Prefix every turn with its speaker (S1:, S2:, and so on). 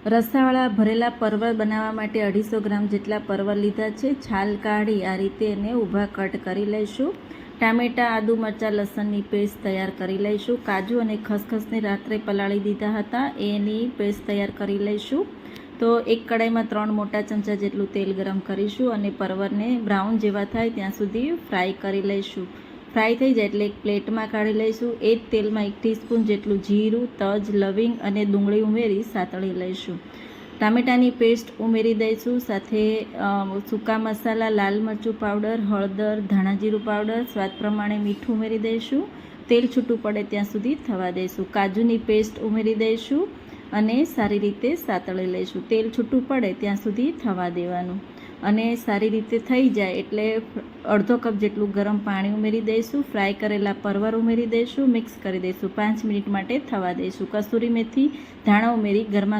S1: રસાવાળા ભરેલા પરવર બનાવવા માટે 250 ગ્રામ જેટલા પરવર લીધા છે. છાલ કાઢી આ રીતે એને ઊભા કટ કરી લઈશું. ટામેટાં, આદુ, મરચાં, લસણની પેસ્ટ તૈયાર કરી લઈશું. કાજુ અને ખસખસને રાત્રે પલાળી દીધા હતા, એની પેસ્ટ તૈયાર કરી લઈશું. તો એક કડાઈમાં 3 મોટા ચમચા જેટલું તેલ ગરમ કરીશું અને પરવરને બ્રાઉન જેવા થાય ત્યાં સુધી ફ્રાય કરી લઈશું. ફ્રાય થઈ જાય એટલે એક પ્લેટમાં કાઢી લઈશું. એ જ તેલમાં 1 ટીસ્પૂન જેટલું જીરું, તજ, લવિંગ અને ડુંગળી ઉમેરી સાતળી લઈશું. ટામેટાની પેસ્ટ ઉમેરી દઈશું. સાથે સૂકા મસાલા, લાલ મરચું પાવડર, હળદર, ધાણાજીરું પાવડર, સ્વાદ પ્રમાણે મીઠું ઉમેરી દઈશું. તેલ છૂટું પડે ત્યાં સુધી થવા દઈશું. કાજુની પેસ્ટ ઉમેરી દઈશું અને સારી રીતે સાતળી લઈશું. તેલ છૂટું પડે ત્યાં સુધી થવા દેવાનું અને સારી રીતે થઈ જાય એટલે અડધો કપ જેટલું ગરમ પાણી ઉમેરી દઈશું. ફ્રાય કરેલા પરવર ઉમેરી દઈશું. મિક્સ કરી દઈશું. 5 મિનિટ માટે થવા દઈશું. કસૂરી મેથી, ધાણા ઉમેરી ગરમા